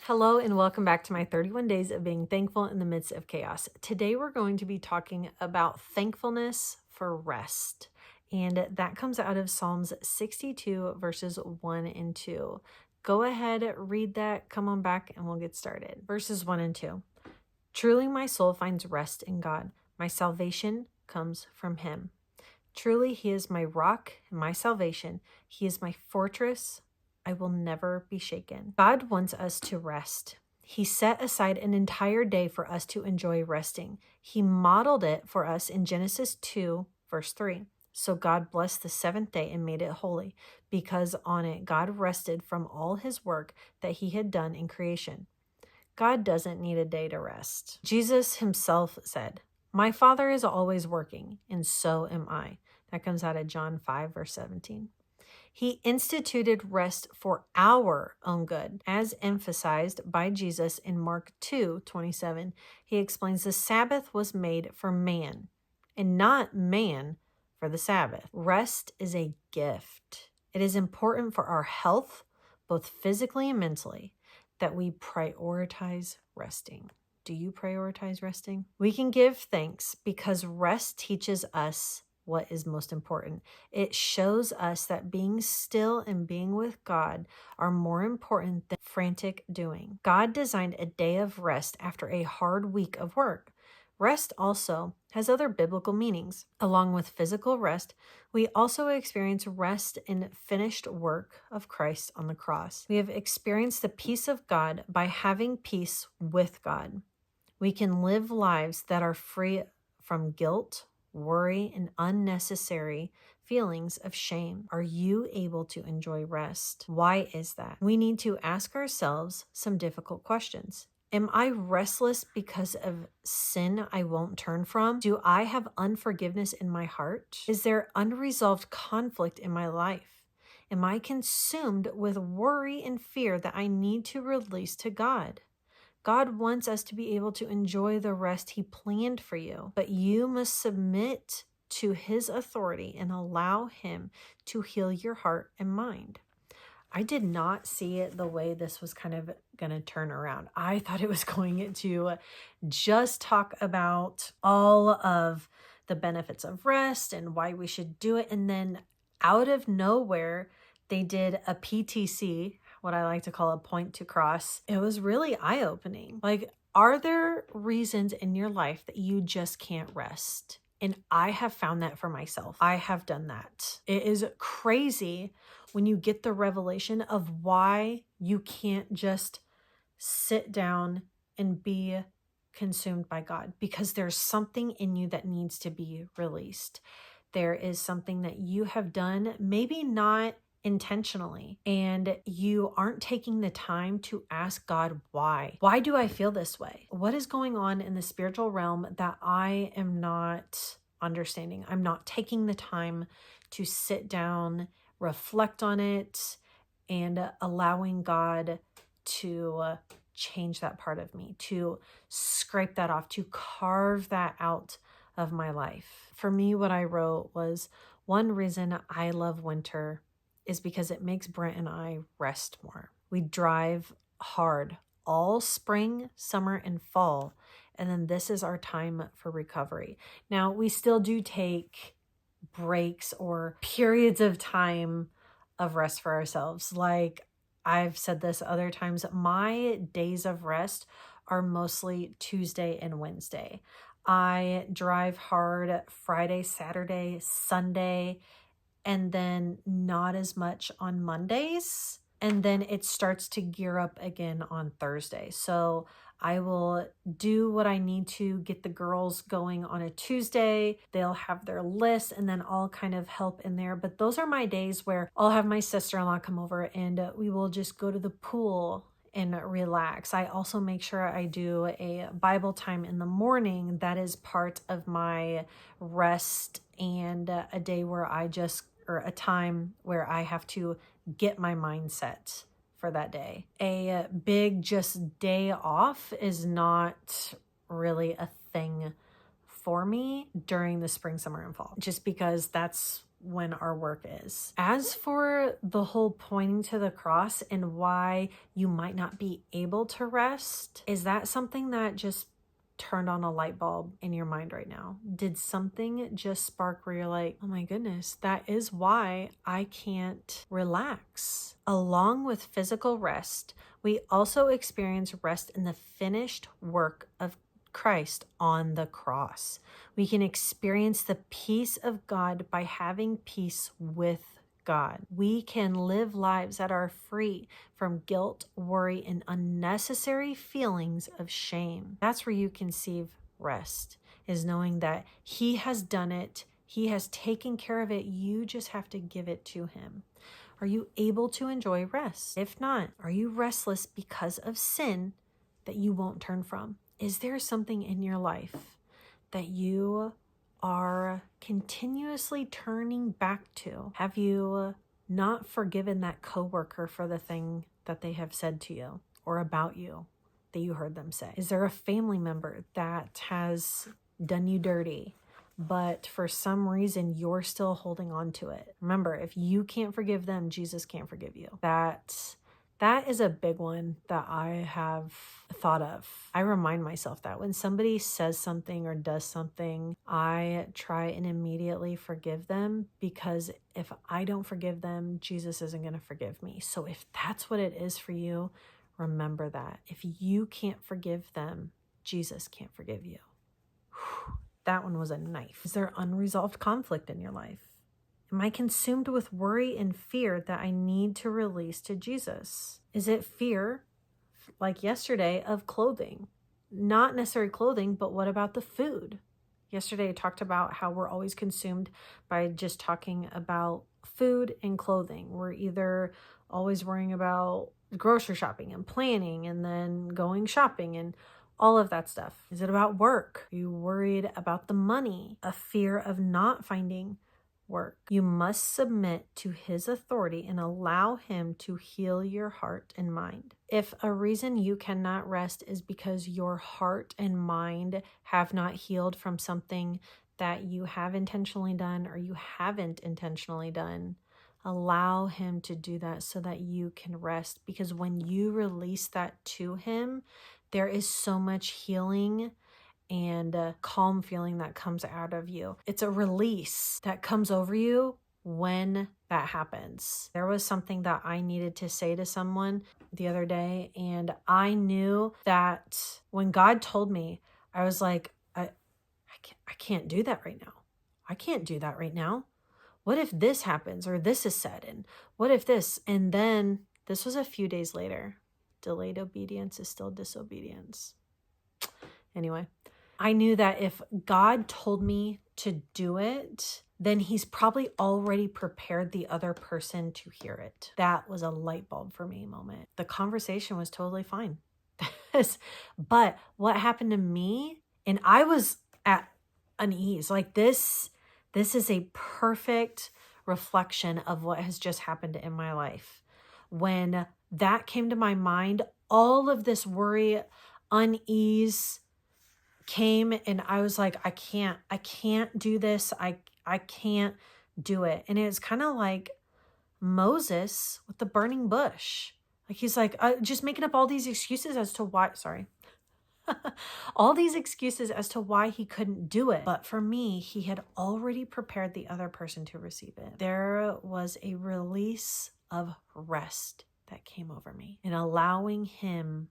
Hello and welcome back to my 31 days of being thankful in the midst of chaos. Today we're going to be talking about thankfulness for rest. And that comes out of Psalms 62 verses 1 and 2. Go ahead, read that, come on back, and we'll get started. Verses 1 and 2. Truly my soul finds rest in God. My salvation comes from him. Truly he is my rock and my salvation. He is my fortress. I will never be shaken. God wants us to rest. He set aside an entire day for us to enjoy resting. He modeled it for us in Genesis 2, verse 3. So God blessed the seventh day and made it holy, because on it God rested from all his work that he had done in creation. God doesn't need a day to rest. Jesus himself said, "My Father is always working, and so am I." That comes out of John 5, verse 17. He instituted rest for our own good, as emphasized by Jesus in Mark 2:27. He explains the Sabbath was made for man, and not man for the Sabbath. Rest is a gift. It is important for our health, both physically and mentally, that we prioritize resting. Do you prioritize resting? We can give thanks because rest teaches us what is most important. It shows us that being still and being with God are more important than frantic doing. God designed a day of rest after a hard week of work. Rest also has other biblical meanings. Along with physical rest, we also experience rest in finished work of Christ on the cross. We have experienced the peace of God by having peace with God. We can live lives that are free from guilt, worry, and unnecessary feelings of shame. Are you able to enjoy rest? Why is that? We need to ask ourselves some difficult questions. Am I restless because of sin I won't turn from? Do I have unforgiveness in my heart? Is there unresolved conflict in my life? Am I consumed with worry and fear that I need to release to God? God wants us to be able to enjoy the rest he planned for you, but you must submit to his authority and allow him to heal your heart and mind. I did not see it the way this was kind of going to turn around. I thought it was going to just talk about all of the benefits of rest and why we should do it. And then out of nowhere, they did a PTC, what I like to call a point to cross. It was really eye-opening. Like, are there reasons in your life that you just can't rest? And I have found that for myself. I have done that. It is crazy when you get the revelation of why you can't just sit down and be consumed by God, because there's something in you that needs to be released. There is something that you have done, maybe not intentionally, and you aren't taking the time to ask God why. Why do I feel this way? What is going on in the spiritual realm that I am not understanding? I'm not taking the time to sit down, reflect on it, and allowing God to change that part of me, to scrape that off, to carve that out of my life. For me, what I wrote was, one reason I love winter is because it makes Brent and I rest more. We drive hard all spring, summer, and fall, and then this is our time for recovery. Now, we still do take breaks or periods of time of rest for ourselves. Like I've said this other times, my days of rest are mostly Tuesday and Wednesday. I drive hard Friday, Saturday, Sunday, and then not as much on Mondays. And then it starts to gear up again on Thursday. So I will do what I need to get the girls going on a Tuesday. They'll have their list and then I'll kind of help in there. But those are my days where I'll have my sister-in-law come over and we will just go to the pool and relax. I also make sure I do a Bible time in the morning. That is part of my rest and a day where a time where I have to get my mindset for that day. A big just day off is not really a thing for me during the spring, summer, and fall, just because that's when our work is. As for the whole pointing to the cross and why you might not be able to rest, is that something that just turned on a light bulb in your mind right now? Did something just spark where you're like, oh my goodness, that is why I can't relax? Along with physical rest, we also experience rest in the finished work of Christ on the cross. We can experience the peace of God by having peace with God. We can live lives that are free from guilt, worry, and unnecessary feelings of shame. That's where you conceive rest, is knowing that He has done it. He has taken care of it. You just have to give it to Him. Are you able to enjoy rest? If not, are you restless because of sin that you won't turn from? Is there something in your life that you are continuously turning back to? Have you not forgiven that coworker for the thing that they have said to you or about you that you heard them say? Is there a family member that has done you dirty, but for some reason you're still holding on to it? Remember, if you can't forgive them, Jesus can't forgive you. That is a big one that I have thought of. I remind myself that when somebody says something or does something, I try and immediately forgive them, because if I don't forgive them, Jesus isn't going to forgive me. So if that's what it is for you, remember that. If you can't forgive them, Jesus can't forgive you. Whew, that one was a knife. Is there unresolved conflict in your life? Am I consumed with worry and fear that I need to release to Jesus? Is it fear, like yesterday, of clothing? Not necessarily clothing, but what about the food? Yesterday I talked about how we're always consumed by just talking about food and clothing. We're either always worrying about grocery shopping and planning and then going shopping and all of that stuff. Is it about work? Are you worried about the money? A fear of not finding work? You must submit to His authority and allow Him to heal your heart and mind. If a reason you cannot rest is because your heart and mind have not healed from something that you have intentionally done or you haven't intentionally done, allow Him to do that so that you can rest. Because when you release that to Him, there is so much healing and a calm feeling that comes out of you. It's a release that comes over you when that happens. There was something that I needed to say to someone the other day, and I knew that when God told me, I was like, I can't do that right now. I can't do that right now. What if this happens or this is said? And what if this? And then this was a few days later. Delayed obedience is still disobedience. Anyway, I knew that if God told me to do it, then He's probably already prepared the other person to hear it. That was a light bulb for me moment. The conversation was totally fine. But what happened to me, and I was at unease. Like this is a perfect reflection of what has just happened in my life. When that came to my mind, all of this worry, unease came, and I was like, I can't do this. I can't do it. And it's kind of like Moses with the burning bush. Like he's like, just making up all these excuses as to why, all these excuses as to why he couldn't do it. But for me, He had already prepared the other person to receive it. There was a release of rest that came over me and allowing Him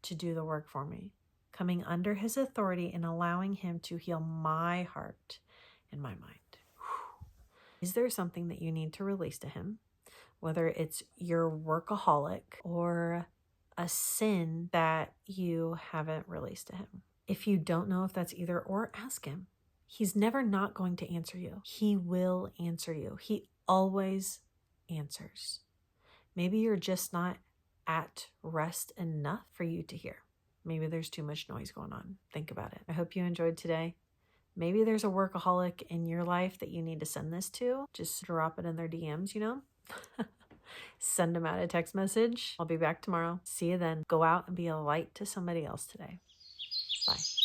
to do the work for me, coming under His authority and allowing Him to heal my heart and my mind. Is there something that you need to release to Him? Whether it's your workaholic or a sin that you haven't released to Him. If you don't know if that's either or, ask Him. He's never not going to answer you. He will answer you. He always answers. Maybe you're just not at rest enough for you to hear. Maybe there's too much noise going on. Think about it. I hope you enjoyed today. Maybe there's a workaholic in your life that you need to send this to. Just drop it in their DMs, Send them out a text message. I'll be back tomorrow. See you then. Go out and be a light to somebody else today. Bye.